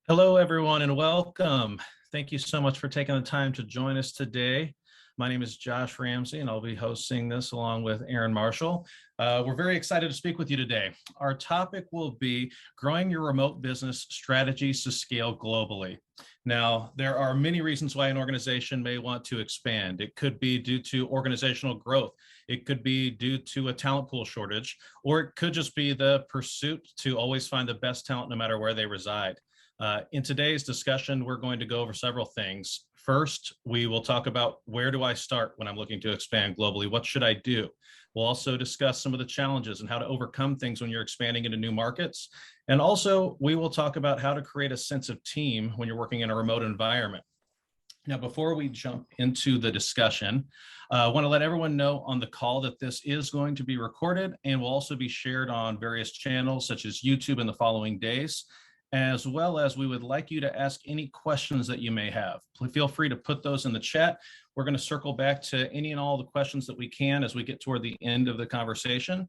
Hello, everyone, and welcome. Thank you so much for taking the time to join us today. My name is Josh Ramsey, and I'll be hosting this along with Eryn Marshall. We're very excited to speak with you today. Our topic will be growing your remote business strategies to scale globally. Now, there are many reasons why an organization may want to expand. It could be due to organizational growth. It could be due to a talent pool shortage, or it could just be the pursuit to always find the best talent no matter where they reside. In today's discussion, we're going to go over several things. First, we will talk about where do I start when I'm looking to expand globally? What should I do? We'll also discuss some of the challenges and how to overcome things when you're expanding into new markets. And also, we will talk about how to create a sense of team when you're working in a remote environment. Now, before we jump into the discussion, I want to let everyone know on the call that this is going to be recorded and will also be shared on various channels such as YouTube in the following days, as well as we would like you to ask any questions that you may have. Feel free to put those in the chat. We're going to circle back to any and all the questions that we can as we get toward the end of the conversation.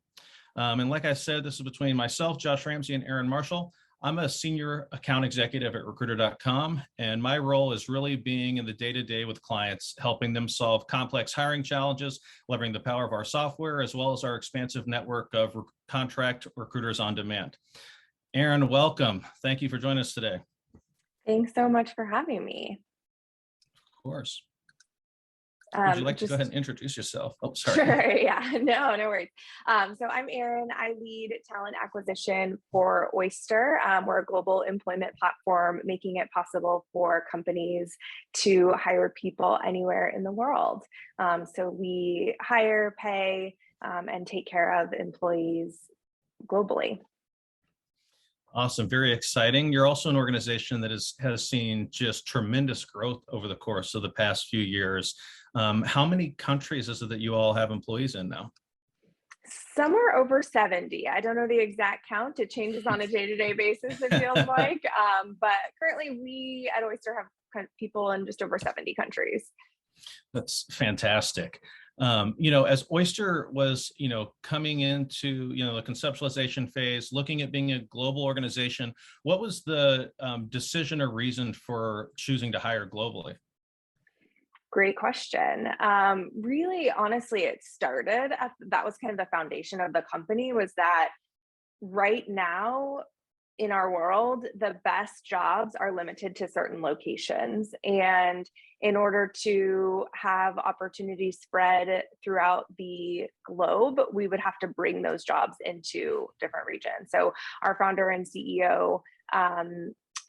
And like I said, this is between myself, Josh Ramsey, and Eryn Marshall. I'm a senior account executive at recruiter.com, and my role is really being in the day-to-day with clients, helping them solve complex hiring challenges, leveraging the power of our software, as well as our expansive network of contract recruiters on demand. Eryn, welcome. Thank you for joining us today. Thanks so much for having me. Of course. Would you like to go ahead and introduce yourself? Oh, sorry. Sure, yeah, no worries. So I'm Eryn. I lead talent acquisition for Oyster. We're a global employment platform, making it possible for companies to hire people anywhere in the world. So we hire, pay, and take care of employees globally. Awesome. Very exciting. You're also an organization that has seen just tremendous growth over the course of the past few years. How many countries is it that you all have employees in now? Somewhere over 70. I don't know the exact count. It changes on a day-to-day basis, it feels like. But currently we at Oyster have people in just over 70 countries. That's fantastic. As Oyster was, coming into, the conceptualization phase, looking at being a global organization, what was the decision or reason for choosing to hire globally? Great question. Really, honestly, it started that was kind of the foundation of the company, was that right now in our world, the best jobs are limited to certain locations. And in order to have opportunities spread throughout the globe, we would have to bring those jobs into different regions. So our founder and CEO,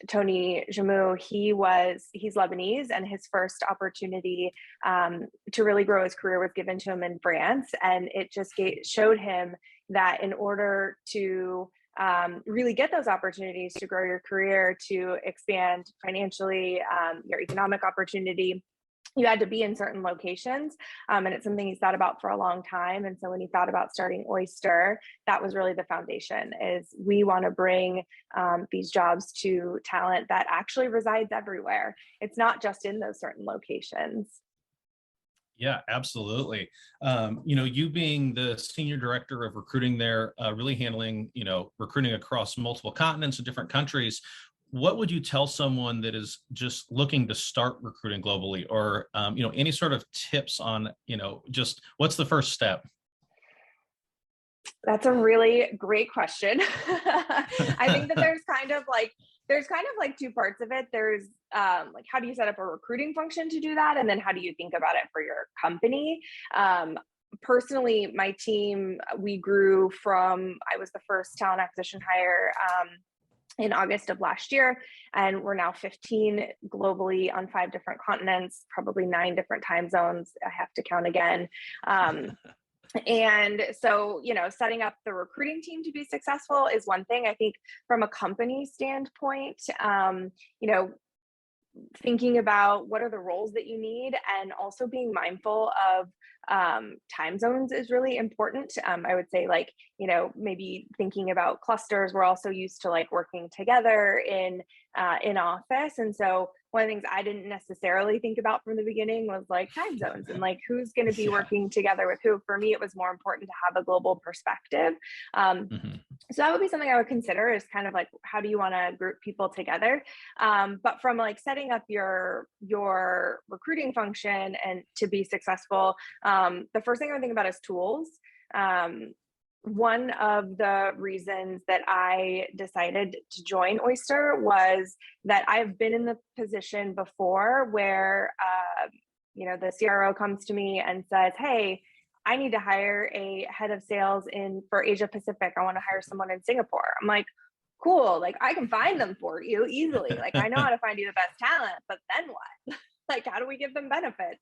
Tony Jamou, he's Lebanese, and his first opportunity to really grow his career was given to him in France. And it just showed him that in order to really get those opportunities to grow your career, to expand financially, your economic opportunity, you had to be in certain locations. And it's something he's thought about for a long time. And so when he thought about starting Oyster, that was really the foundation, is we want to bring these jobs to talent that actually resides everywhere. It's not just in those certain locations. Yeah, absolutely. You being the senior director of recruiting there, really handling, recruiting across multiple continents and different countries, what would you tell someone that is just looking to start recruiting globally, or, any sort of tips on, just what's the first step? That's a really great question. I think that there's kind of like two parts of it. There's like, how do you set up a recruiting function to do that? And then how do you think about it for your company? Personally, my team, we grew from, I was the first talent acquisition hire in August of last year, and we're now 15 globally on 5 different continents, probably 9 different time zones. I have to count again. And so, setting up the recruiting team to be successful is one thing. I think from a company standpoint, thinking about what are the roles that you need, and also being mindful of time zones is really important. I would say, maybe thinking about clusters. We're also used to working together in office. And so one of the things I didn't necessarily think about from the beginning was time zones and who's going to be working together with who. For me, it was more important to have a global perspective. So that would be something I would consider, is kind of like, how do you want to group people together? But from like setting up your recruiting function and to be successful, the first thing I would think about is tools. Um, One of the reasons that I decided to join Oyster was that I've been in the position before where the CRO comes to me and says, "Hey, I need to hire a head of sales in for Asia Pacific. I want to hire someone in Singapore." I'm like, "Cool, like I can find them for you easily. Like I know how to find you the best talent, but then what? Like how do we give them benefits?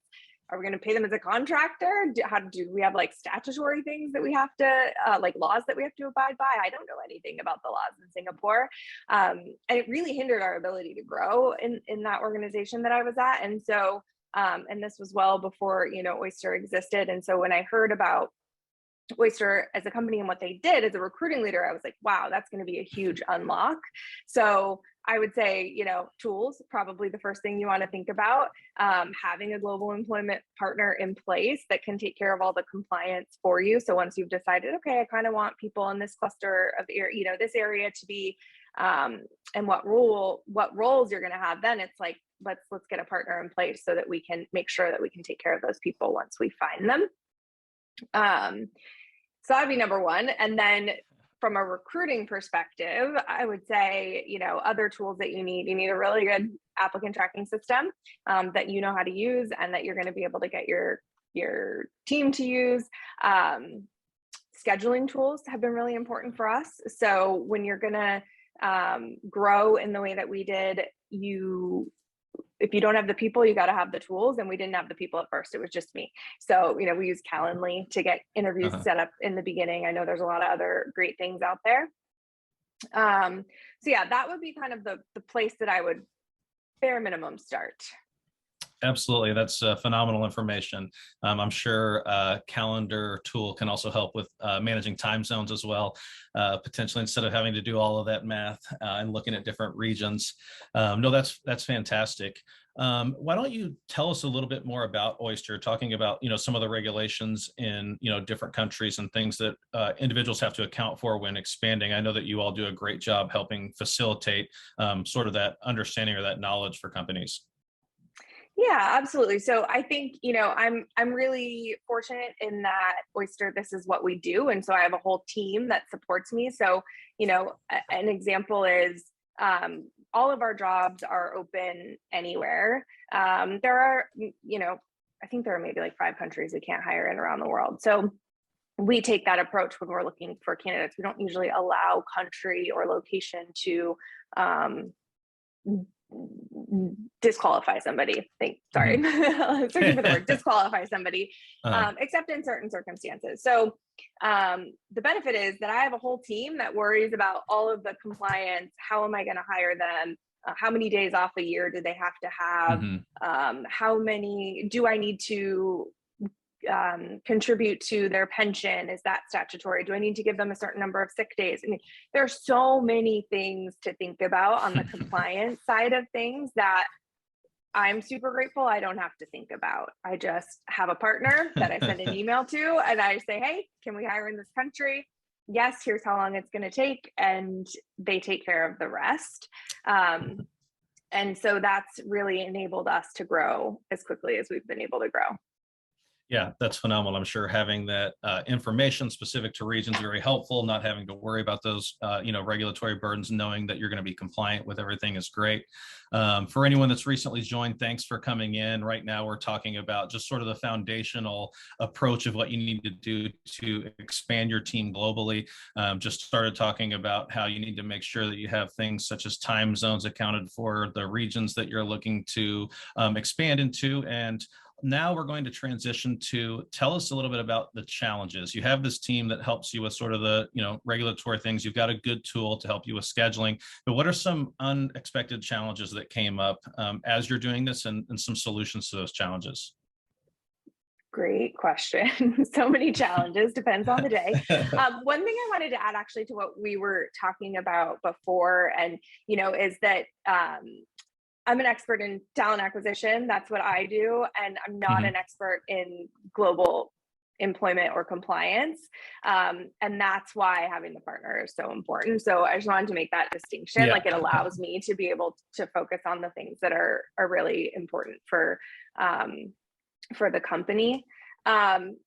Are we going to pay them as a contractor? How do we have like statutory things that we have to like laws that we have to abide by? I don't know anything about the laws in Singapore, and it really hindered our ability to grow in that organization that I was at. And so, and this was well before Oyster existed. And so when I heard about Oyster as a company and what they did as a recruiting leader, I was like, wow, that's going to be a huge unlock. So I would say, tools, probably the first thing you want to think about. Having a global employment partner in place that can take care of all the compliance for you. So once you've decided, okay, I kind of want people in this cluster of this area to be, and what roles you're going to have, then it's like, let's get a partner in place so that we can make sure that we can take care of those people once we find them. So that'd be number one. And then from a recruiting perspective, I would say, other tools that you need a really good applicant tracking system that you know how to use and that you're going to be able to get your team to use. Scheduling tools have been really important for us. So when you're going to grow in the way that we did, if you don't have the people, you got to have the tools. And we didn't have the people at first. It was just me. So, we use Calendly to get interviews set up in the beginning. I know there's a lot of other great things out there. So yeah, that would be kind of the place that I would bare minimum start. Absolutely. That's phenomenal information. I'm sure a calendar tool can also help with managing time zones as well, potentially, instead of having to do all of that math and looking at different regions. No, that's fantastic. Why don't you tell us a little bit more about Oyster, talking about, some of the regulations in, different countries and things that individuals have to account for when expanding. I know that you all do a great job helping facilitate sort of that understanding or that knowledge for companies. Yeah, absolutely. So I think, I'm really fortunate in that Oyster, this is what we do. And so I have a whole team that supports me. So, an example is all of our jobs are open anywhere. There are, I think there are maybe like 5 countries we can't hire in around the world. So we take that approach when we're looking for candidates. We don't usually allow country or location to disqualify somebody. Sorry, searching for the word disqualify somebody, except in certain circumstances. So the benefit is that I have a whole team that worries about all of the compliance. How am I going to hire them? How many days off a year do they have to have? How many do I need to contribute to their pension? Is that statutory? Do I need to give them a certain number of sick days? I mean, there are so many things to think about on the compliance side of things that I'm super grateful I don't have to think about. I just have a partner that I send an email to and I say, hey, can we hire in this country? Yes, here's how long it's going to take. And they take care of the rest. And so that's really enabled us to grow as quickly as we've been able to grow. Yeah, that's phenomenal. I'm sure having that information specific to regions is very helpful. Not having to worry about those, regulatory burdens, knowing that you're going to be compliant with everything is great. For anyone that's recently joined, thanks for coming in. Right now, we're talking about just sort of the foundational approach of what you need to do to expand your team globally. Just started talking about how you need to make sure that you have things such as time zones accounted for, the regions that you're looking to expand into, and now we're going to transition to tell us a little bit about the challenges. You have this team that helps you with sort of the, regulatory things. You've got a good tool to help you with scheduling, but what are some unexpected challenges that came up as you're doing this, and some solutions to those challenges? Great question. So many challenges, depends on the day. One thing I wanted to add actually to what we were talking about before, and, is that I'm an expert in talent acquisition. That's what I do. And I'm not an expert in global employment or compliance. And that's why having the partner is so important. So I just wanted to make that distinction. Yeah. Like, it allows me to be able to focus on the things that are really important for the company.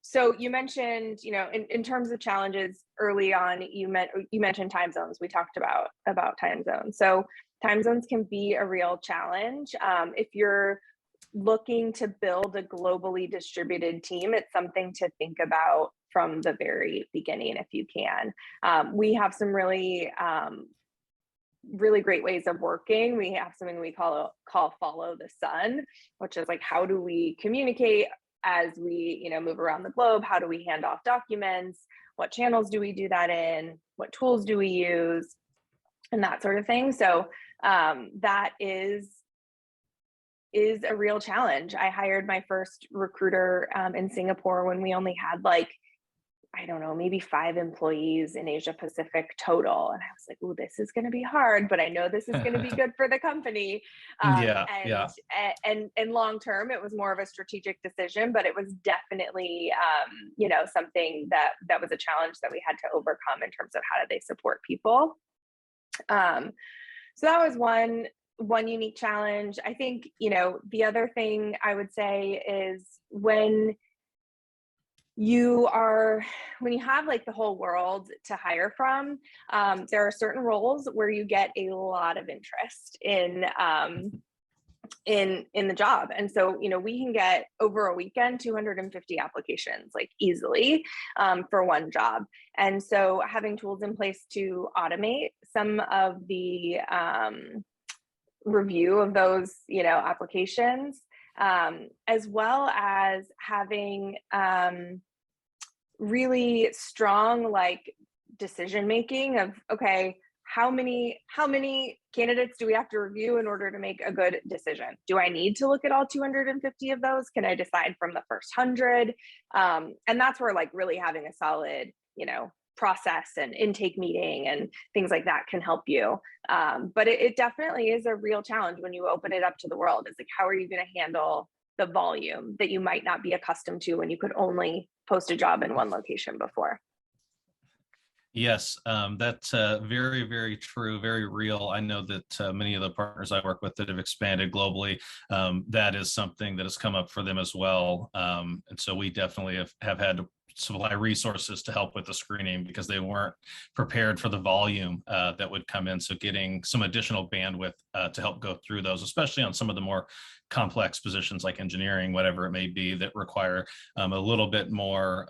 So you mentioned, in terms of challenges early on, you mentioned time zones. We talked about time zones. So time zones can be a real challenge. If you're looking to build a globally distributed team, it's something to think about from the very beginning if you can. We have some really great ways of working. We have something we call follow the sun, which is like, how do we communicate as we move around the globe? How do we hand off documents? What channels do we do that in? What tools do we use? And that sort of thing. So that is a real challenge. I hired my first recruiter in Singapore when we only had maybe 5 employees in Asia Pacific total. And I was like, oh, this is going to be hard, but I know this is going to be good for the company. And long term, it was more of a strategic decision, but it was definitely, something that was a challenge that we had to overcome in terms of how do they support people. So that was one unique challenge. I think, the other thing I would say is when you have like the whole world to hire from, there are certain roles where you get a lot of interest in the job. And so, we can get over a weekend 250 applications, like, easily, for one job. And so having tools in place to automate some of the review of those, applications, as well as having really strong, like, decision making of, okay, how many candidates do we have to review in order to make a good decision? Do I need to look at all 250 of those? Can I decide from the first 100? And that's where, like, really having a solid, process and intake meeting and things like that can help you. But it definitely is a real challenge when you open it up to the world. It's like, how are you going to handle the volume that you might not be accustomed to when you could only post a job in one location before? Yes, that's very, very true, very real. I know that many of the partners I work with that have expanded globally, that is something that has come up for them as well. And so we definitely have had to supply resources to help with the screening because they weren't prepared for the volume that would come in. So getting some additional bandwidth to help go through those, especially on some of the more complex positions like engineering, whatever it may be, that require a little bit more,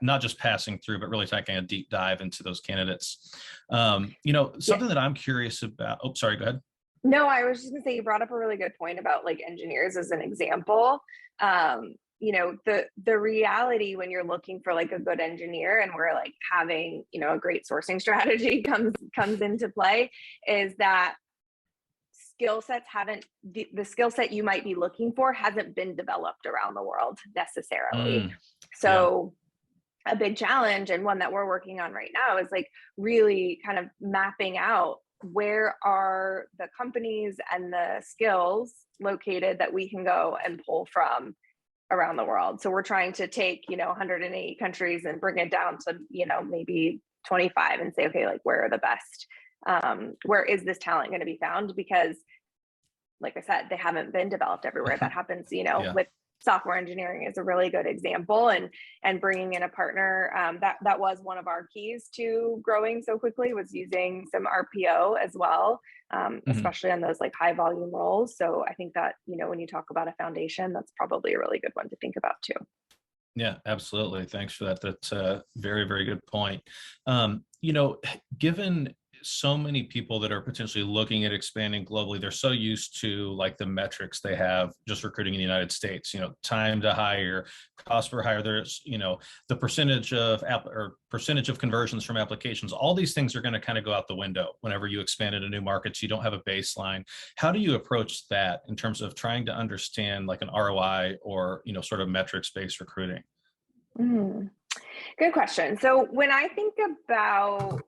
not just passing through, but really taking a deep dive into those candidates. Something that I'm curious about. Oh, sorry, go ahead. No, I was just gonna say, you brought up a really good point about, like, engineers as an example. The reality when you're looking for, like, a good engineer, and we're, like, having, a great sourcing strategy comes into play, is that skill sets the skill set you might be looking for hasn't been developed around the world necessarily. So a big challenge, and one that we're working on right now, is, like, really kind of mapping out where are the companies and the skills located that we can go and pull from around the world. So we're trying to take, 180 countries and bring it down to, maybe 25 and say, okay, like, where are the best? Where is this talent going to be found? Because, like I said, they haven't been developed everywhere. That happens, with software engineering is a really good example, and bringing in a partner, that was one of our keys to growing so quickly, was using some RPO as well, especially on those, like, high volume roles. So I think that, when you talk about a foundation, that's probably a really good one to think about too. Yeah, absolutely. Thanks for that. That's a very, very good point. Given so many people that are potentially looking at expanding globally, they're so used to, like, the metrics they have just recruiting in the United States, time to hire, cost per hire, there's, the percentage of conversions from applications. All these things are going to kind of go out the window whenever you expand into new markets. You don't have a baseline. How do you approach that in terms of trying to understand, like, an ROI or, sort of metrics-based recruiting? Good question. So when I think about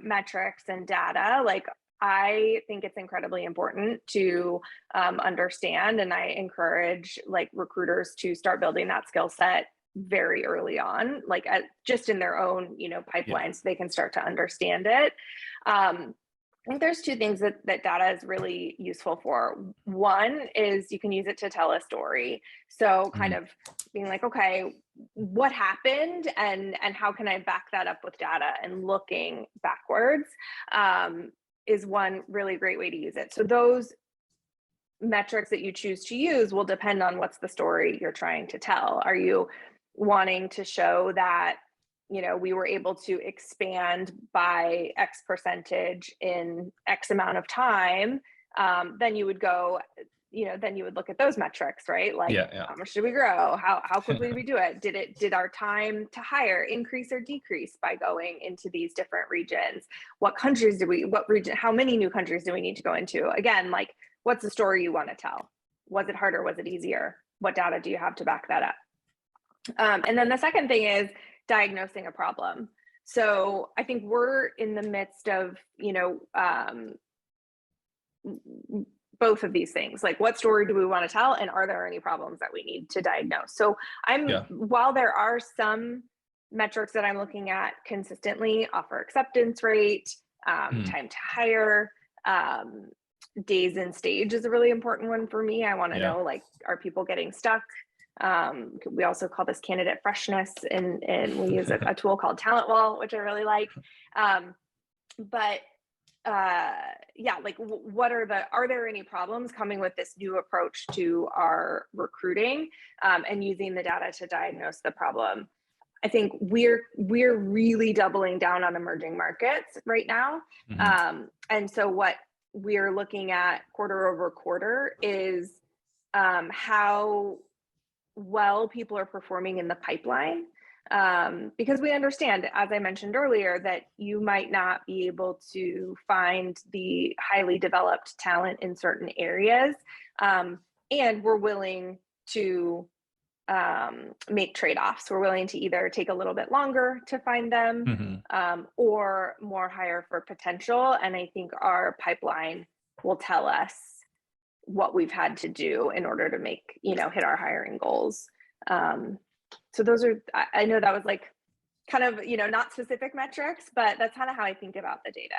metrics and data, like, I think it's incredibly important to understand, and I encourage like recruiters to start building that skill set very early on, like just in their own, Yeah. pipelines, so they can start to understand it. I think there's two things that data is really useful for. One is you can use it to tell a story. So kind Mhm. of being like, okay, what happened and how can I back that up with data, and looking backwards is one really great way to use it. So those metrics that you choose to use will depend on what's the story you're trying to tell. Are you wanting to show that, we were able to expand by X percentage in X amount of time? Then you would go, then you would look at those metrics, right? Like, Yeah. how much did we grow? How quickly did we do it? Did our time to hire increase or decrease by going into these different regions? What region, how many new countries do we need to go into? Again, like, what's the story you want to tell? Was it harder? Was it easier? What data do you have to back that up? And then the second thing is diagnosing a problem. So I think we're in the midst of, both of these things. Like, what story do we want to tell? And are there any problems that we need to diagnose? So Yeah. while there are some metrics that I'm looking at consistently, offer acceptance rate, Mhm. time to hire, days in stage is a really important one for me. I want to Yeah. know, like, are people getting stuck? We also call this candidate freshness, and we use a tool called Talent Wall, which I really like. But yeah, like, are there any problems coming with this new approach to our recruiting, and using the data to diagnose the problem? I think we're really doubling down on emerging markets right now. Mhm. And so what we're looking at quarter over quarter is how well people are performing in the pipeline. Because we understand, as I mentioned earlier, that you might not be able to find the highly developed talent in certain areas. And we're willing to make trade-offs. We're willing to either take a little bit longer to find them, Mhm. or more hire for potential. And I think our pipeline will tell us what we've had to do in order to make, hit our hiring goals. Um, so those are, I know that was like kind of, not specific metrics, but that's kind of how I think about the data.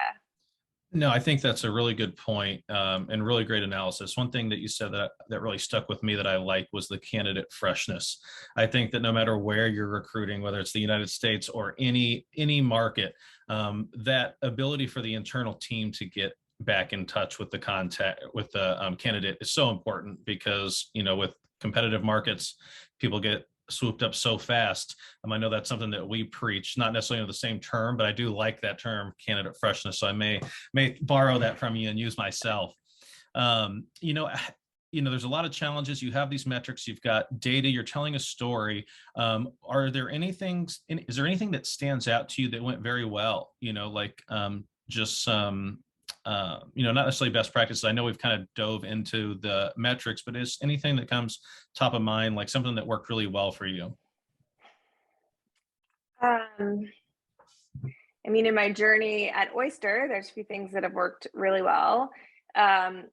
No, I think that's a really good point, and really great analysis. One thing that you said that really stuck with me that I like was the candidate freshness. I think that no matter where you're recruiting, whether it's the United States or any market, that ability for the internal team to get back in touch with the candidate is so important, because with competitive markets, people get swooped up so fast. I know that's something that we preach, not necessarily the same term, but I do like that term, candidate freshness. So I may borrow that from you and use myself. Um, you know, there's a lot of challenges. You have these metrics, you've got data, you're telling a story. Are there is there anything that stands out to you that went very well? Like just some, not necessarily best practices. I know we've kind of dove into the metrics, but is anything that comes top of mind, like something that worked really well for you? Um, I mean, in my journey at Oyster, there's a few things that have worked really well.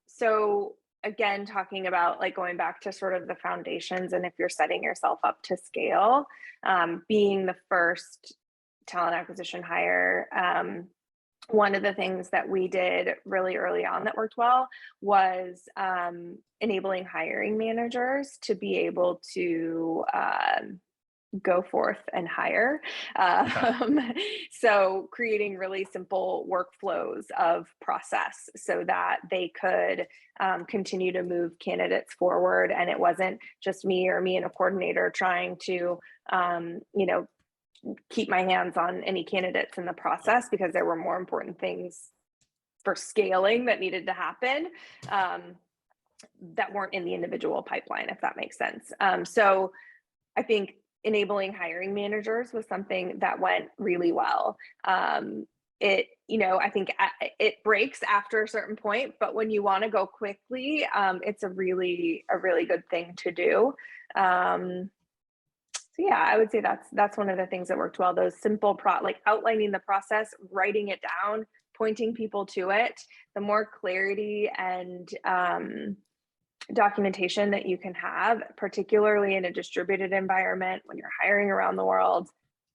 So again, talking about like going back to sort of the foundations, and if you're setting yourself up to scale, being the first talent acquisition hire, one of the things that we did really early on that worked well was enabling hiring managers to be able to go forth and hire. Okay. Um, so creating really simple workflows of process so that they could continue to move candidates forward. And it wasn't just me and a coordinator trying to, keep my hands on any candidates in the process, because there were more important things for scaling that needed to happen, that weren't in the individual pipeline, if that makes sense. So I think enabling hiring managers was something that went really well. I think it breaks after a certain point, but when you want to go quickly, it's a really good thing to do. So yeah, I would say that's one of the things that worked well. Those simple like outlining the process, writing it down, pointing people to it, the more clarity and documentation that you can have, particularly in a distributed environment when you're hiring around the world,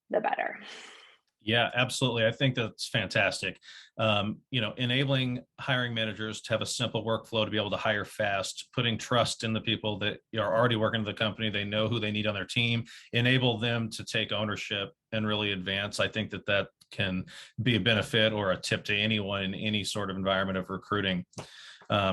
the better. Yeah, absolutely. I think that's fantastic. Enabling hiring managers to have a simple workflow to be able to hire fast, putting trust in the people that are already working at the company, they know who they need on their team, enable them to take ownership and really advance. I think that can be a benefit or a tip to anyone in any sort of environment of recruiting.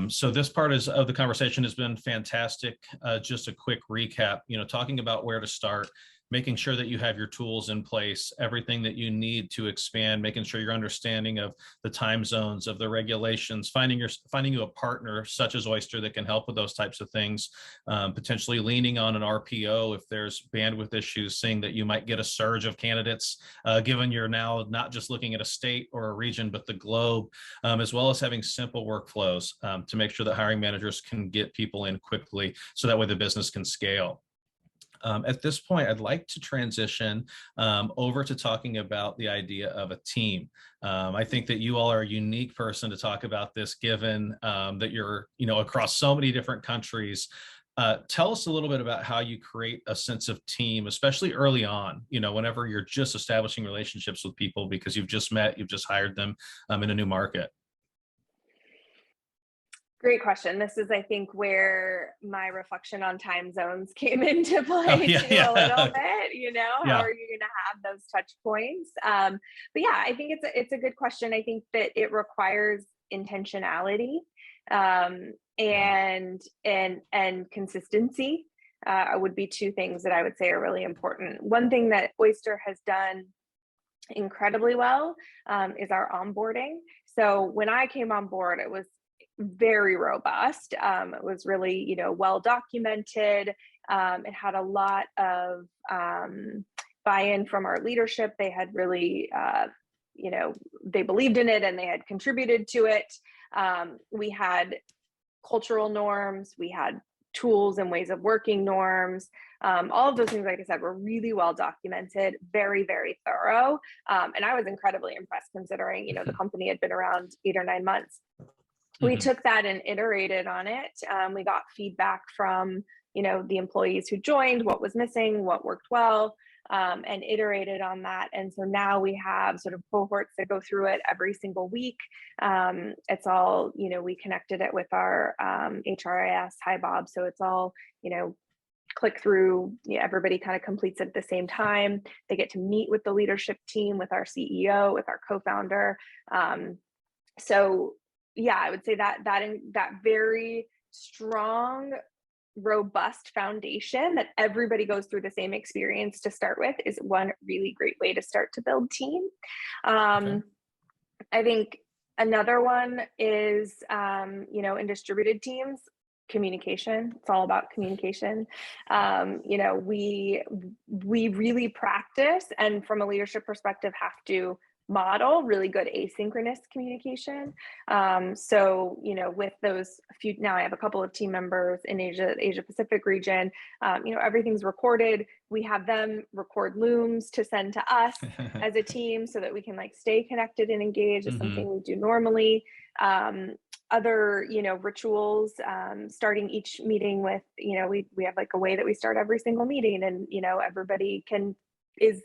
So this part of the conversation has been fantastic. Just a quick recap, talking about where to start, making sure that you have your tools in place, everything that you need to expand, making sure you're understanding of the time zones, of the regulations, finding you a partner such as Oyster that can help with those types of things, potentially leaning on an RPO if there's bandwidth issues, seeing that you might get a surge of candidates, given you're now not just looking at a state or a region, but the globe, as well as having simple workflows to make sure that hiring managers can get people in quickly so that way the business can scale. At this point, I'd like to transition over to talking about the idea of a team. I think that you all are a unique person to talk about this, given that you're, across so many different countries. Tell us a little bit about how you create a sense of team, especially early on, whenever you're just establishing relationships with people because you've just met, you've just hired them in a new market. Great question. This is, I think, where my reflection on time zones came into play a little bit, how are you going to have those touch points? But yeah, I think it's a good question. I think that it requires intentionality and consistency would be two things that I would say are really important. One thing that Oyster has done incredibly well is our onboarding. So when I came on board, it was very robust. It was really, well documented. It had a lot of buy-in from our leadership. They had really, they believed in it and they had contributed to it. We had cultural norms. We had tools and ways of working norms. All of those things, like I said, were really well documented, very, very thorough. And I was incredibly impressed considering, the company had been around 8 or 9 months. We took that and iterated on it. We got feedback from, the employees who joined, what was missing, what worked well, and iterated on that. And so now we have sort of cohorts that go through it every single week. It's all, we connected it with our HRIS, hi Bob. So it's all, click through, everybody kind of completes it at the same time. They get to meet with the leadership team, with our CEO, with our co-founder. So yeah, I would say that very strong, robust foundation that everybody goes through the same experience to start with is one really great way to start to build team. Okay. I think another one is, in distributed teams, communication. It's all about communication. We really practice, and from a leadership perspective, have to model really good asynchronous communication. So, with those few, now I have a couple of team members in Asia Pacific region, everything's recorded. We have them record looms to send to us as a team so that we can stay connected and engaged. Is something we do normally. Other, rituals, starting each meeting with, we have a way that we start every single meeting, and, everybody is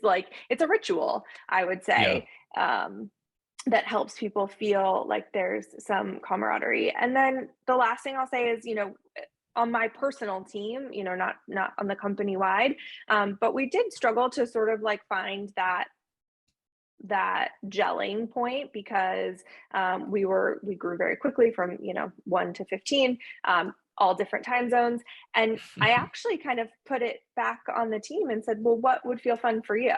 it's a ritual, I would say. Yeah. That helps people feel like there's some camaraderie. And then the last thing I'll say is, on my personal team, not on the company wide, but we did struggle to sort of find that gelling point because we grew very quickly from 1 to 15, all different time zones. And I actually kind of put it back on the team and said, well, what would feel fun for you?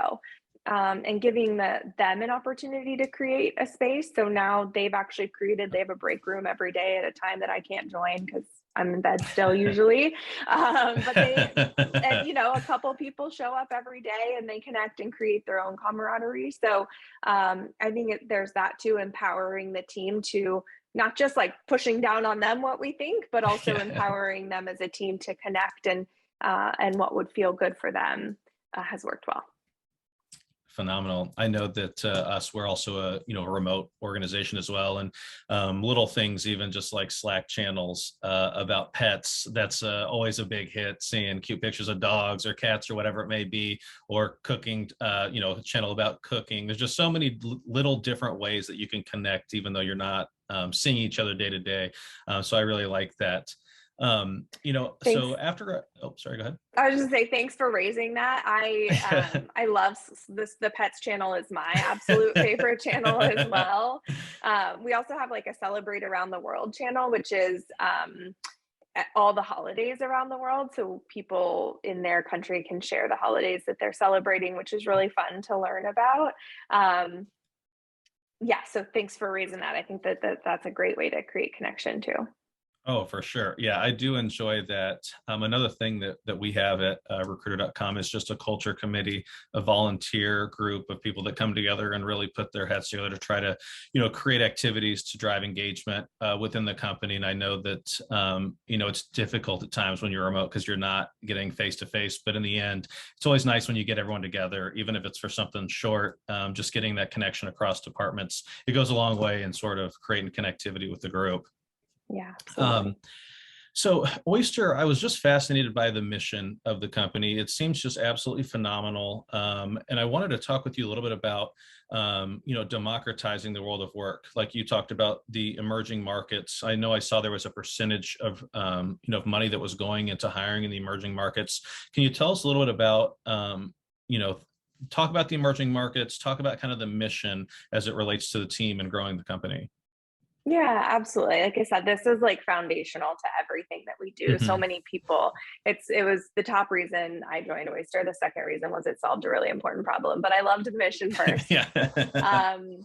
And giving them an opportunity to create a space. So now they have a break room every day at a time that I can't join because I'm in bed still usually. But a couple people show up every day and they connect and create their own camaraderie. So I think there's that too, empowering the team to not just pushing down on them what we think, but also empowering them as a team to connect and what would feel good for them has worked well. phenomenal. I know that we're also a a remote organization as well, and little things, even just like Slack channels about pets. That's always a big hit. Seeing cute pictures of dogs or cats or whatever it may be, or cooking. A channel about cooking. There's just so many little different ways that you can connect, even though you're not seeing each other day to day. So I really like that. Thanks. So after, oh, sorry, go ahead. I was just say thanks for raising that. I love this. The pets channel is my absolute favorite channel as well. We also have like a celebrate around the world channel, which is all the holidays around the world. So people in their country can share the holidays that they're celebrating, which is really fun to learn about. Yeah. So thanks for raising that. I think that's a great way to create connection too. Oh, for sure. Yeah, I do enjoy that. Another thing that we have at recruiter.com is just a culture committee, a volunteer group of people that come together and really put their heads together to try to, create activities to drive engagement within the company. And I know that, it's difficult at times when you're remote because you're not getting face to face. But in the end, it's always nice when you get everyone together, even if it's for something short, just getting that connection across departments. It goes a long way in sort of creating connectivity with the group. Yeah. Absolutely. So Oyster, I was just fascinated by the mission of the company. It seems just absolutely phenomenal. And I wanted to talk with you a little bit about, democratizing the world of work. Like you talked about the emerging markets. I know I saw there was a percentage of, of money that was going into hiring in the emerging markets. Can you tell us a little bit about, talk about the emerging markets, talk about kind of the mission as it relates to the team and growing the company? Yeah, absolutely. Like I said, this is like foundational to everything that we do. So Hmm. many people, it was the top reason I joined Oyster. The second reason was it solved a really important problem, but I loved the mission first. Yeah. Um,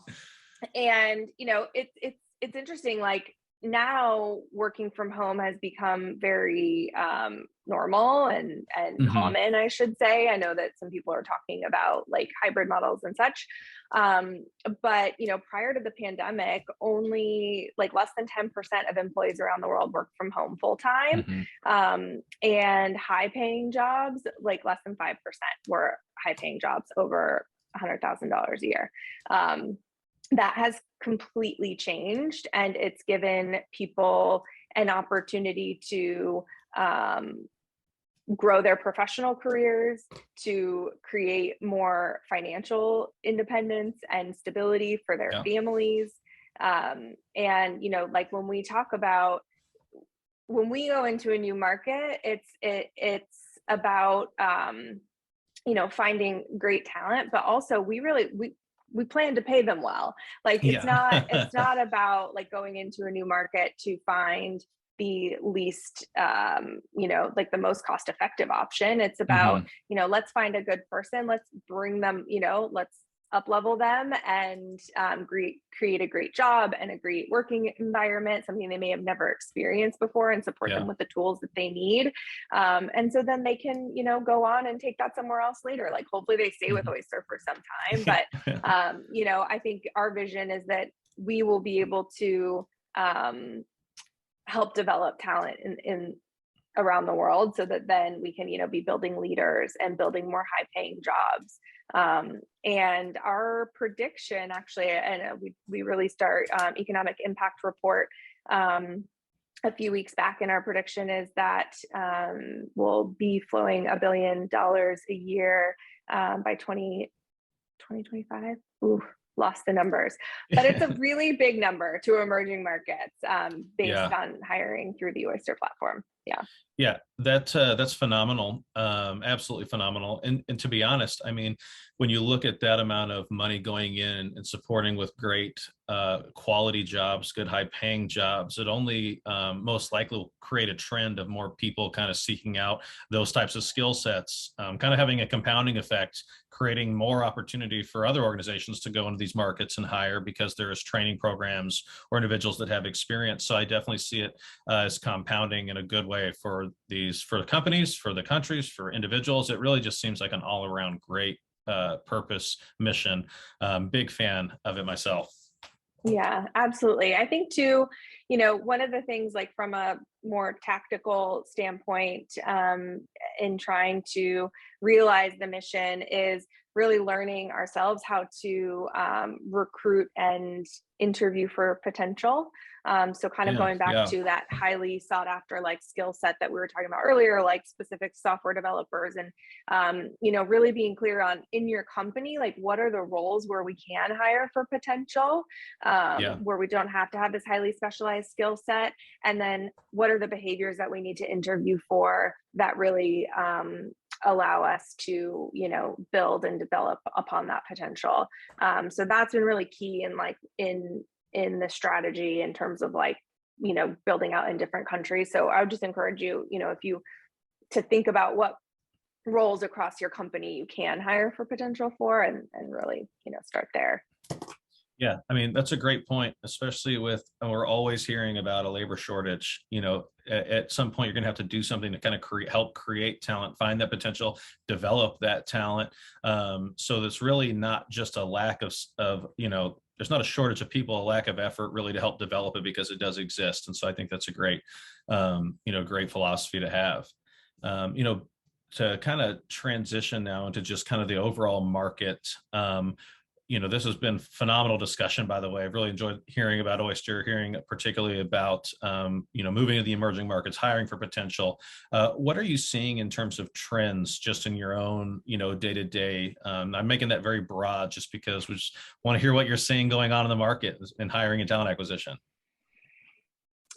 and it's interesting, like now working from home has become very normal and Hmm. common, I should say. I know that some people are talking about like hybrid models and such. um, but prior to the pandemic, only like less than 10% of employees around the world work from home full time. Hmm. And high paying jobs, like less than 5% were high paying jobs over $100,000 a year. That has completely changed, and it's given people an opportunity to grow their professional careers, to create more financial independence and stability for their Yeah. families. And like when we go into a new market, it's about finding great talent, but also we plan to pay them well. Like Yeah. it's not about like going into a new market to find the least like the most cost effective option. It's about, Hmm. let's find a good person, let's bring them, let's up level them and create a great job and a great working environment, something they may have never experienced before, and support them Yeah. with the tools that they need. And so then they can, go on and take that somewhere else later. Like hopefully they stay with Hmm. Oyster for some time. But, I think our vision is that we will be able to help develop talent in around the world, so that then we can be building leaders and building more high paying jobs. And our prediction, actually, and we released our economic impact report a few weeks back, and our prediction is that we'll be flowing $1 billion a year by 2025. Ooh, lost the numbers, but it's a really big number to emerging markets based Yeah. on hiring through the Oyster platform. Yeah. Yeah, that's phenomenal. Absolutely phenomenal. And to be honest, I mean, when you look at that amount of money going in and supporting with great quality jobs, good high paying jobs, it only most likely will create a trend of more people kind of seeking out those types of skill sets, kind of having a compounding effect, creating more opportunity for other organizations to go into these markets and hire, because there is training programs or individuals that have experience. So I definitely see it as compounding in a good way for the companies, for the countries, for individuals. It really just seems like an all around great purpose mission. Big fan of it myself. Yeah, absolutely. I think too, one of the things, like from a more tactical standpoint, in trying to realize the mission, is really learning ourselves how to recruit and interview for potential. So kind of Yeah, going back yeah, to that highly sought after like skill set that we were talking about earlier, like specific software developers, and really being clear on, in your company, like what are the roles where we can hire for potential, yeah. where we don't have to have this highly specialized skill set, and then what are the behaviors that we need to interview for that really allow us to build and develop upon that potential. So that's been really key in the strategy in terms of building out in different countries. So I would just encourage you, if you to think about what roles across your company you can hire for potential for, and really start there. Yeah, I mean, that's a great point, especially with, and we're always hearing about a labor shortage. At some point, you're going to have to do something to kind of help create talent, find that potential, develop that talent. So that's really not just a lack of, there's not a shortage of people, a lack of effort really to help develop it, because it does exist. And so I think that's a great, great philosophy to have. To kind of transition now into just kind of the overall market. This has been phenomenal discussion, by the way. I've really enjoyed hearing about Oyster, hearing particularly about, moving to the emerging markets, hiring for potential. What are you seeing in terms of trends just in your own, day-to-day? I'm making that very broad just because we just want to hear what you're seeing going on in the market in hiring and talent acquisition.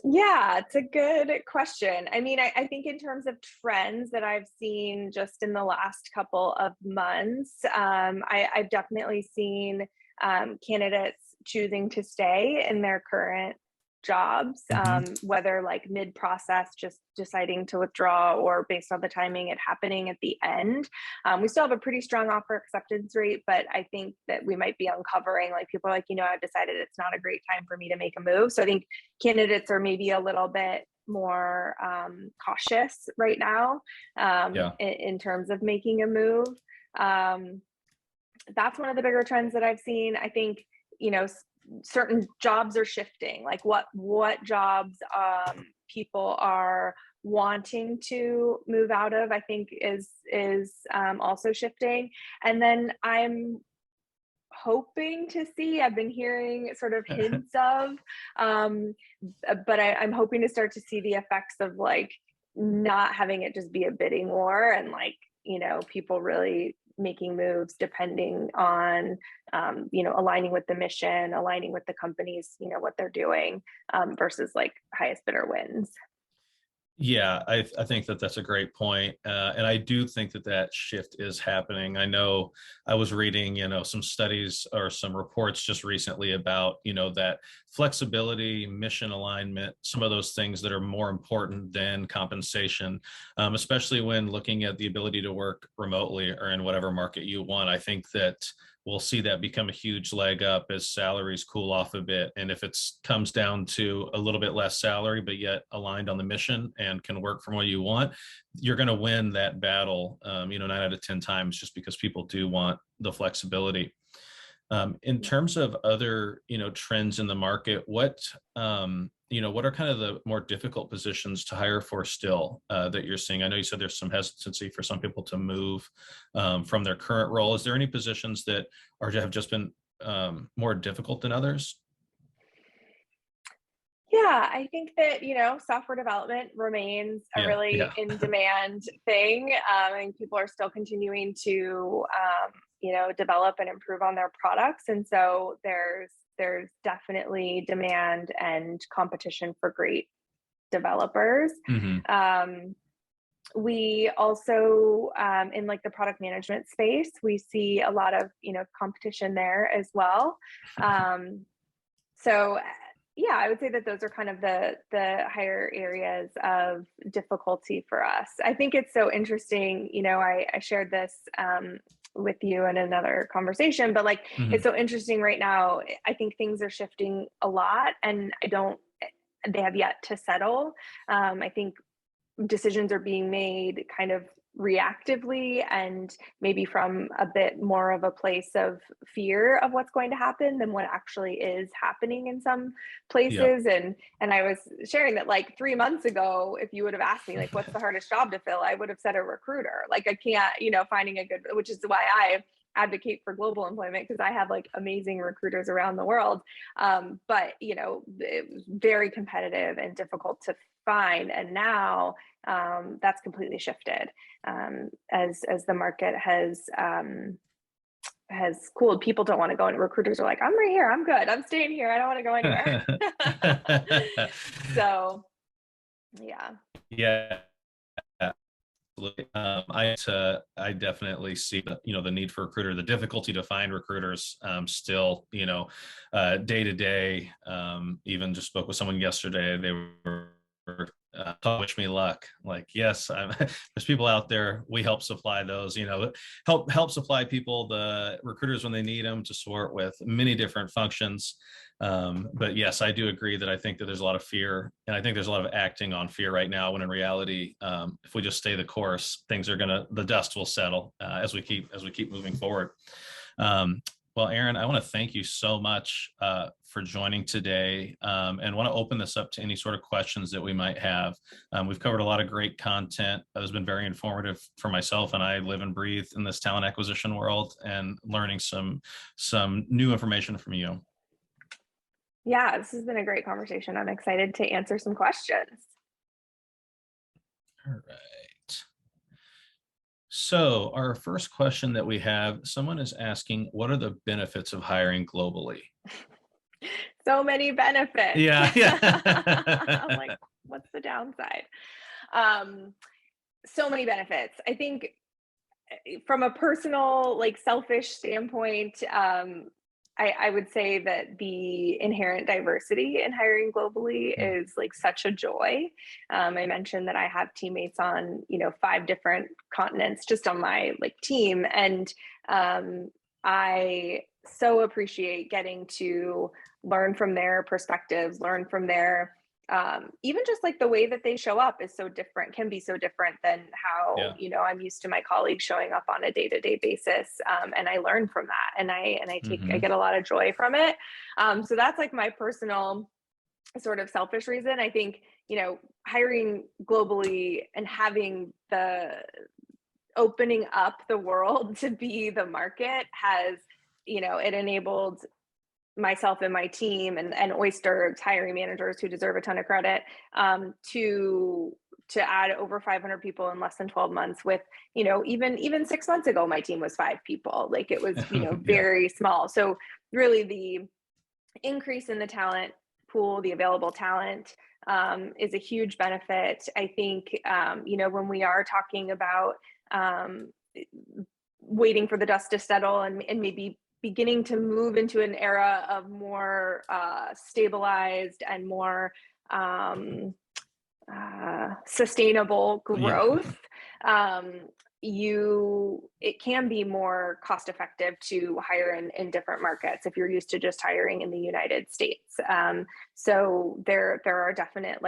Yeah, it's a good question. I mean, I think in terms of trends that I've seen just in the last couple of months, I've definitely seen candidates choosing to stay in their current jobs, Mm-hmm. whether like mid-process, just deciding to withdraw, or based on the timing, it happening at the end. We still have a pretty strong offer acceptance rate, but I think that we might be uncovering, like, people are like, I've decided it's not a great time for me to make a move. So I think candidates are maybe a little bit more cautious right now, Yeah. in terms of making a move. That's one of the bigger trends that I've seen. I think, certain jobs are shifting, like what jobs people are wanting to move out of, I think is also shifting. And then I'm hoping to see, I've been hearing sort of hints of, but I'm hoping to start to see the effects of like not having it just be a bidding war, and people really making moves depending on aligning with the mission, aligning with the companies, what they're doing, versus like highest bidder wins. Yeah, I think that that's a great point. And I do think that that shift is happening. I know I was reading, some studies or some reports just recently about, that flexibility, mission alignment, some of those things that are more important than compensation, especially when looking at the ability to work remotely or in whatever market you want. I think that we'll see that become a huge leg up as salaries cool off a bit. And if it comes down to a little bit less salary, but yet aligned on the mission and can work from what you want, you're going to win that battle, 9 out of 10 times, just because people do want the flexibility. In terms of other, trends in the market, what are kind of the more difficult positions to hire for still, that you're seeing? I know you said there's some hesitancy for some people to move from their current role. Is there any positions that have just been more difficult than others? Yeah, I think that, software development remains a Yeah, really yeah. in demand thing. And people are still continuing to, develop and improve on their products. And so there's definitely demand and competition for great developers. Hmm. We also, in like the product management space, we see a lot of, competition there as well. So yeah, I would say that those are kind of the higher areas of difficulty for us. I think it's so interesting, I shared this with you in another conversation, but like, Hmm. it's so interesting right now. I think things are shifting a lot, and they have yet to settle. I think decisions are being made kind of reactively and maybe from a bit more of a place of fear of what's going to happen than what actually is happening in some Yeah. places. And I was sharing that like 3 months ago, if you would have asked me like what's the hardest job to fill, I would have said a recruiter. Like I can't, finding a good, which is why I advocate for global employment, because I have like amazing recruiters around the world. But it was very competitive and difficult to find. And now that's completely shifted as the market has cooled. People don't want to go, and recruiters are like, I'm right here, I'm good, I'm staying here, I don't want to go anywhere. So yeah. Yeah. I definitely see the need for recruiter, the difficulty to find recruiters still, day to day. Even just spoke with someone yesterday. They were wish me luck. Like, yes, there's people out there. We help supply those. Help supply people, the recruiters, when they need them to support with many different functions. But yes, I do agree that I think that there's a lot of fear, and I think there's a lot of acting on fear right now, when in reality, if we just stay the course, the dust will settle as we keep moving forward. Well, Eryn, I want to thank you so much for joining today, and want to open this up to any sort of questions that we might have. We've covered a lot of great content that has been very informative for myself, and I live and breathe in this talent acquisition world, and learning some new information from you. Yeah, this has been a great conversation. I'm excited to answer some questions. All right. So our first question that we have, someone is asking, what are the benefits of hiring globally? So many benefits. Yeah. I'm like, what's the downside? So many benefits. I think from a personal, like selfish standpoint, I would say that the inherent diversity in hiring globally is like such a joy. I mentioned that I have teammates on, 5 different continents just on my like team. And I so appreciate getting to learn from their perspectives, learn from their even just like the way that they show up can be so different than how I'm used to my colleagues showing up on a day-to-day basis, and I learn from that, and I get a lot of joy from it. So that's like my personal sort of selfish reason. I think hiring globally and having the opening up the world to be the market has it enabled myself and my team and Oyster hiring managers, who deserve a ton of credit, to add over 500 people in less than 12 months. With even 6 months ago, my team was 5 people. Like it was very small. So really, the increase in the talent pool, the available talent, is a huge benefit. I think when we are talking about waiting for the dust to settle and maybe beginning to move into an era of more stabilized and more sustainable growth, it can be more cost effective to hire in different markets if you're used to just hiring in the United States. So there are definite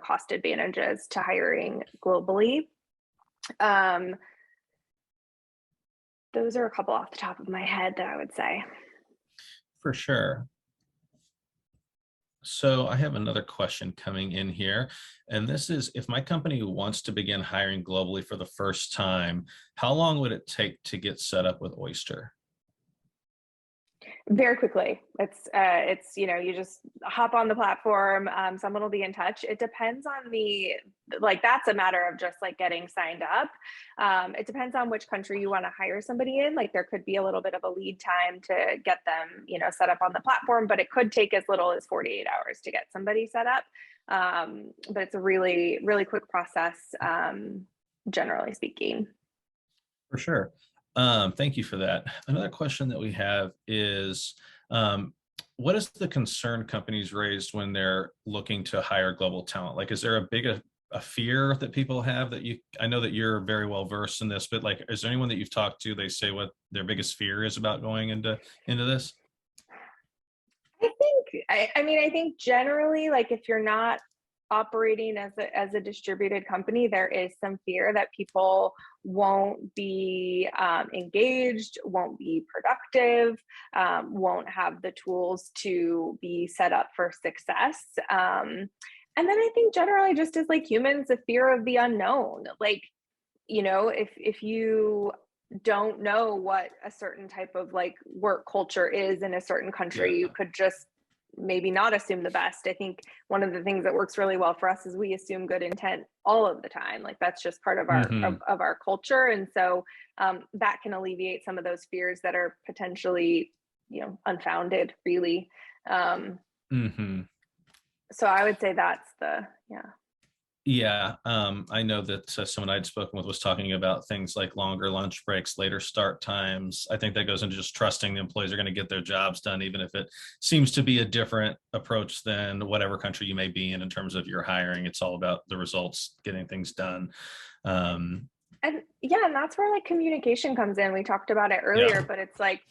cost advantages to hiring globally. Those are a couple off the top of my head that I would say. For sure. So I have another question coming in here, and this is, if my company wants to begin hiring globally for the first time, how long would it take to get set up with Oyster? Very quickly. It's you just hop on the platform. Someone will be in touch. It depends on that's a matter of just like getting signed up. It depends on which country you want to hire somebody in. Like there could be a little bit of a lead time to get them, set up on the platform, but it could take as little as 48 hours to get somebody set up. But it's a really, really quick process, generally speaking. For sure. Thank you for that. Another question that we have is, what is the concern companies raised when they're looking to hire global talent? Like, is there a fear that people have that I know that you're very well versed in this, but like, is there anyone that you've talked to, they say what their biggest fear is about going into this? I think generally, like if you're not operating as a distributed company, there is some fear that people won't be engaged, won't be productive, won't have the tools to be set up for success. And then I think generally, just as like humans, the fear of the unknown. Like, if you don't know what a certain type of like work culture is in a certain country, you could just maybe not assume the best. I think one of the things that works really well for us is we assume good intent all of the time. Like that's just part of our of our culture, and so that can alleviate some of those fears that are potentially unfounded, really. So I would say that's the Yeah, I know that someone I'd spoken with was talking about things like longer lunch breaks, later start times. I think that goes into just trusting the employees are going to get their jobs done, even if it seems to be a different approach than whatever country you may be in terms of your hiring. It's all about the results, getting things done. And that's where like communication comes in. We talked about it earlier, but it's like,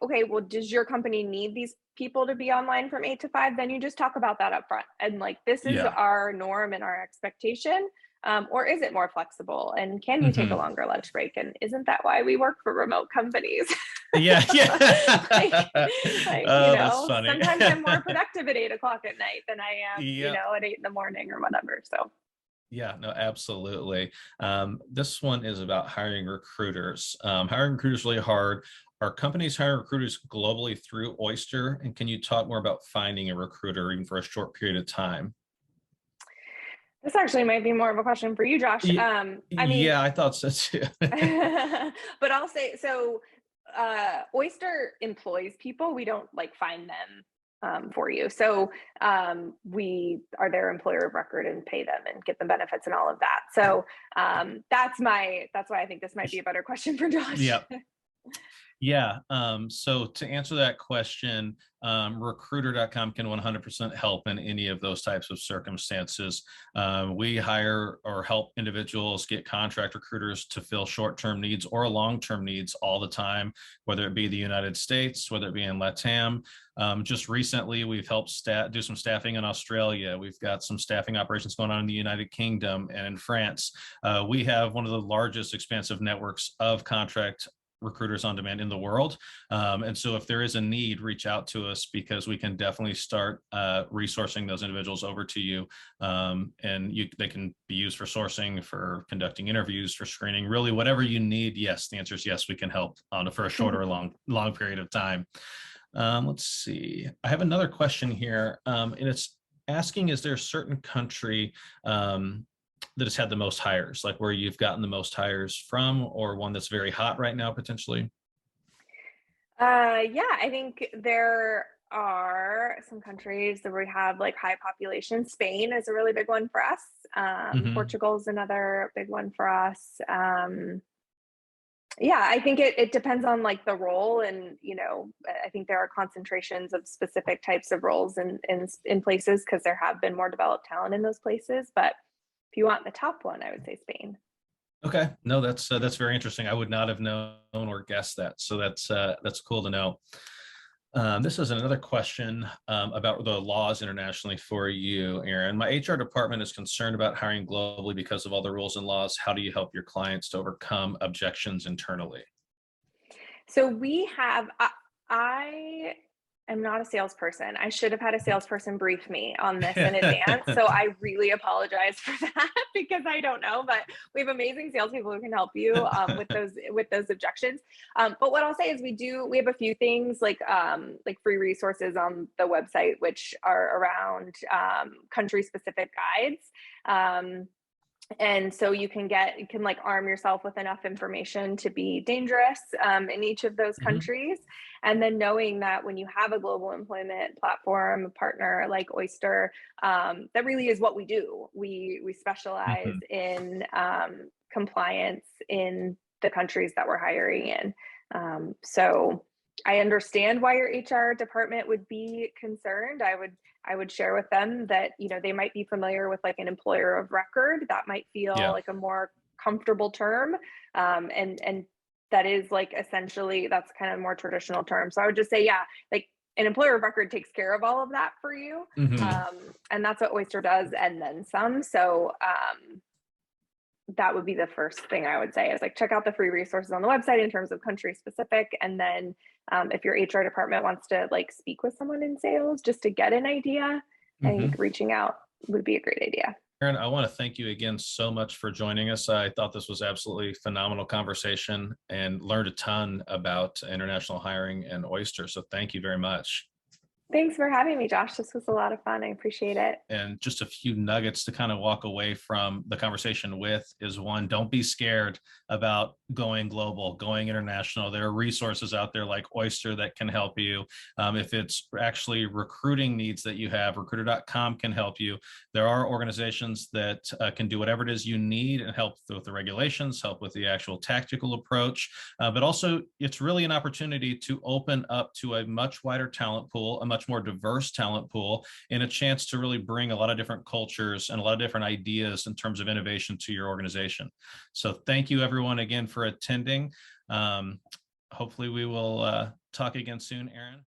okay, well, does your company need these people to be online from 8 to 5? Then you just talk about that up front. And like, this is our norm and our expectation. Or is it more flexible? And can you take a longer lunch break? And isn't that why we work for remote companies? Yeah. That's funny. Sometimes I'm more productive at 8 o'clock at night than I am, at 8 in the morning or whatever. So. Yeah, no, absolutely. This one is about hiring recruiters. Hiring recruiters is really hard. Are companies hiring recruiters globally through Oyster? And can you talk more about finding a recruiter even for a short period of time? This actually might be more of a question for you, Josh. I thought so too. But I'll say, so Oyster employs people. We don't like find them for you. So we are their employer of record and pay them and get them benefits and all of that. So that's why I think this might be a better question for Josh. Yep. Yeah. So to answer that question, recruiter.com can 100% help in any of those types of circumstances. We hire or help individuals get contract recruiters to fill short-term needs or long-term needs all the time, whether it be the United States, whether it be in LATAM. Just recently, we've helped do some staffing in Australia. We've got some staffing operations going on in the United Kingdom and in France. We have one of the largest expansive networks of contract recruiters on demand in the world. And so if there is a need, reach out to us because we can definitely start resourcing those individuals over to you. They can be used for sourcing, for conducting interviews, for screening, really whatever you need. Yes, the answer is yes, we can help for a short or long period of time. Let's see. I have another question here, and it's asking, is there a certain country that has had the most hires, like where you've gotten the most hires from, or one that's very hot right now, potentially? I think there are some countries that we have like high population. Spain is a really big one for us. Portugal is another big one for us. I think it depends on like the role, and I think there are concentrations of specific types of roles in places because there have been more developed talent in those places. But if you want the top one, I would say Spain. Okay, no, that's very interesting. I would not have known or guessed that. So that's cool to know. This is another question about the laws internationally for you, Eryn. My HR department is concerned about hiring globally because of all the rules and laws. How do you help your clients to overcome objections internally? So we have, I am not a salesperson. I should have had a salesperson brief me on this in advance. So I really apologize for that because I don't know, but we have amazing salespeople who can help you with those objections. But what I'll say is we have a few things like free resources on the website, which are around country specific guides. And so you can like arm yourself with enough information to be dangerous in each of those countries. And then knowing that when you have a global employment platform, a partner like Oyster, that really is what we do. We specialize in compliance in the countries that we're hiring in. So I understand why your HR department would be concerned. I would share with them that, they might be familiar with like an employer of record. That might feel like a more comfortable term. And that is like, essentially that's kind of more traditional term. So I would just say, like an employer of record takes care of all of that for you. And that's what Oyster does, and then some. So that would be the first thing I would say is like, check out the free resources on the website in terms of country specific. And then if your HR department wants to like speak with someone in sales just to get an idea, I think reaching out would be a great idea. Eryn, I want to thank you again so much for joining us. I thought this was absolutely phenomenal conversation and learned a ton about international hiring and Oyster. So thank you very much. Thanks for having me, Josh. This was a lot of fun. I appreciate it. And just a few nuggets to kind of walk away from the conversation with is one, don't be scared about going global, going international. There are resources out there like Oyster that can help you. If it's actually recruiting needs that you have, recruiter.com can help you. There are organizations that can do whatever it is you need and help with the regulations, help with the actual tactical approach. But also it's really an opportunity to open up to a much wider talent pool, a much more diverse talent pool, and a chance to really bring a lot of different cultures and a lot of different ideas in terms of innovation to your organization. So thank you everyone again for attending. Hopefully we will talk again soon, Eryn.